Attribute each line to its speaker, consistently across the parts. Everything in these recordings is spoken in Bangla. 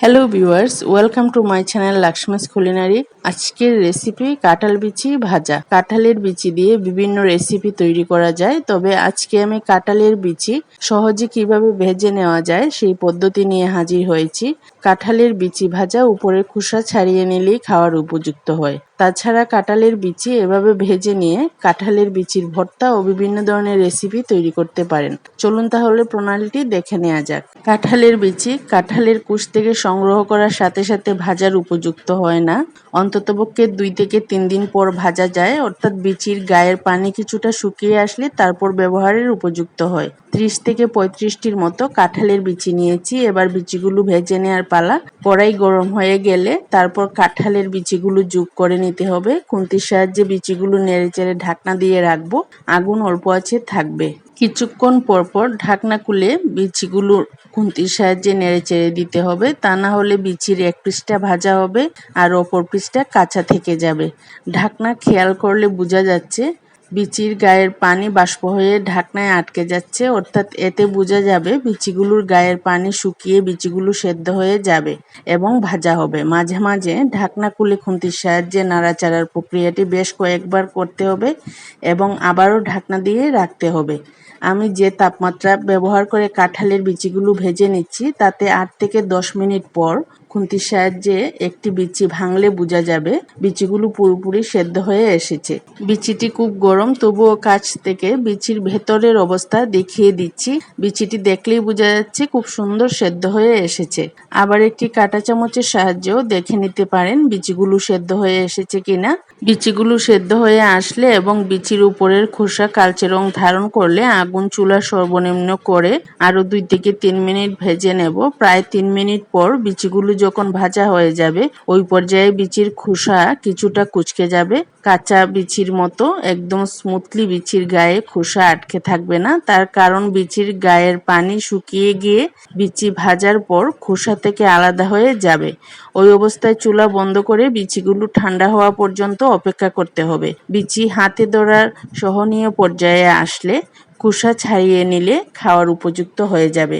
Speaker 1: Hello viewers, welcome to my channel Laxmi's culinary. আজকের রেসিপি কাঁঠাল বিচি ভাজা। কাঁঠালের বিচি দিয়ে বিভিন্ন রেসিপি তৈরি করা যায়, তবে আজকে আমি কাঁঠালের বিচি সহজে কিভাবে ভেজে নেওয়া যায় সেই পদ্ধতি নিয়ে হাজির হয়েছি। কাঁঠালের বিচি ভাজা উপরের খোসা ছাড়িয়ে নিলেই খাওয়ার উপযুক্ত হয়। তাছাড়া কাঁঠালের বিচি এভাবে ভেজে নিয়ে কাঁঠালের বিচির ভর্তা ও বিভিন্ন ধরনের রেসিপি তৈরি করতে পারেন। চলুন তাহলে প্রণালীটি দেখে নেওয়া যাক। কাঁঠালের বিচি কাঁঠালের কুশ থেকে সংগ্রহ করার সাথে সাথে ভাজার উপযুক্ত হয় না। অন্ততপক্ষে 2 থেকে 3 দিন পর ভাজা যায়, অর্থাৎ বিচির গায়ের পানি কিছুটা শুকিয়ে আসলে তারপর ব্যবহারের উপযুক্ত হয়। 30 থেকে 35টির মতো কাঁঠালের বিচি নিয়েছি। এবার বিচিগুলো ভেজে নেওয়ার পালা। কড়াই গরম হয়ে গেলে তারপর কাঁঠালের বিচিগুলো যোগ করে নিতে হবে। খুন্তির সাহায্যে বিচিগুলো নেড়েচেড়ে ঢাকনা দিয়ে রাখবো। আগুন অল্প আঁচে থাকবে। কিছুক্ষণ পরপর ঢাকনা খুলে বিচিগুলো খুন্তির সাহায্যে নেড়েচেড়ে দিতে হবে, তা না হলে বিচির এক পিঠটা ভাজা হবে আর অপর পিঠটা কাঁচা থেকে যাবে। ঢাকনা খেয়াল করলে বোঝা যাচ্ছে বিচির গায়ের পানি বাষ্প হয়ে ঢাকনায় আটকে যাচ্ছে, অর্থাৎ এতে বোঝা যাবে বিচিগুলোর গায়ের পানি শুকিয়ে বিচিগুলো সেদ্ধ হয়ে যাবে এবং ভাজা হবে। মাঝে মাঝে ঢাকনা খুলে খুন্তির সাহায্যে নাড়াচাড়ার প্রক্রিয়াটি বেশ কয়েকবার করতে হবে এবং আবারও ঢাকনা দিয়ে রাখতে হবে। আমি যে তাপমাত্রা ব্যবহার করে কাঁঠালের বিচিগুলো ভেজে নিচ্ছি তাতে 8 থেকে 10 মিনিট পর খুন্তির সাহায্যে একটি বিচি ভাঙলে বোঝা যাবে বিচিগুলো পুরোপুরি সেদ্ধ হয়ে এসেছে। বিচিটি খুব গরম, তবুও কাছ থেকে বিচির ভেতরের অবস্থা দেখিয়ে দিচ্ছি। বিচিটি দেখলেই বোঝা যাচ্ছে খুব সুন্দর সেদ্ধ হয়ে এসেছে। আবার একটি কাঁটা চামচের সাহায্যেও দেখে নিতে পারেন বিচিগুলো সেদ্ধ হয়ে এসেছে কিনা। বিচিগুলো সেদ্ধ হয়ে আসলে এবং বিচির উপরের খোসা কালচে রং ধারণ করলে আগুন চুলা সর্বনিম্ন করে আরো 2 থেকে 3 মিনিট ভেজে নেব। প্রায় 3 মিনিট পর বিচিগুলো যখন ভাজা হয়ে যাবে ওই পর্যায়ে বিচির খোসা কিছুটা কুঁচকে যাবে। কাঁচা বিচির মতো একদম স্মুথলি বিচির গায়ে খোসা আটকে থাকবে না, তার কারণ বিচির গায়ের পানি শুকিয়ে গিয়ে বিচি ভাজার পর খোসা থেকে আলাদা হয়ে যাবে। ওই অবস্থায় চুলা বন্ধ করে বিচিগুলো ঠান্ডা হওয়া পর্যন্ত অপেক্ষা করতে হবে। বিচি হাতে ধরার সহনীয় পর্যায়ে আসলে খোসা ছাড়িয়ে নিলে খাওয়ার উপযুক্ত হয়ে যাবে।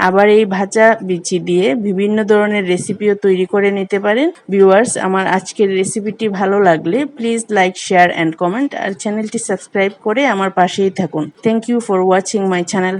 Speaker 1: আবার এই ভাজা বিচি দিয়ে বিভিন্ন ধরনের রেসিপিও তৈরি করে নিতে পারেন। ভিউয়ার্স, আমার আজকের রেসিপিটি ভালো লাগলে please like, share and comment, আর চ্যানেলটি সাবস্ক্রাইব করে আমার পাশেই থাকুন। Thank you for watching my channel.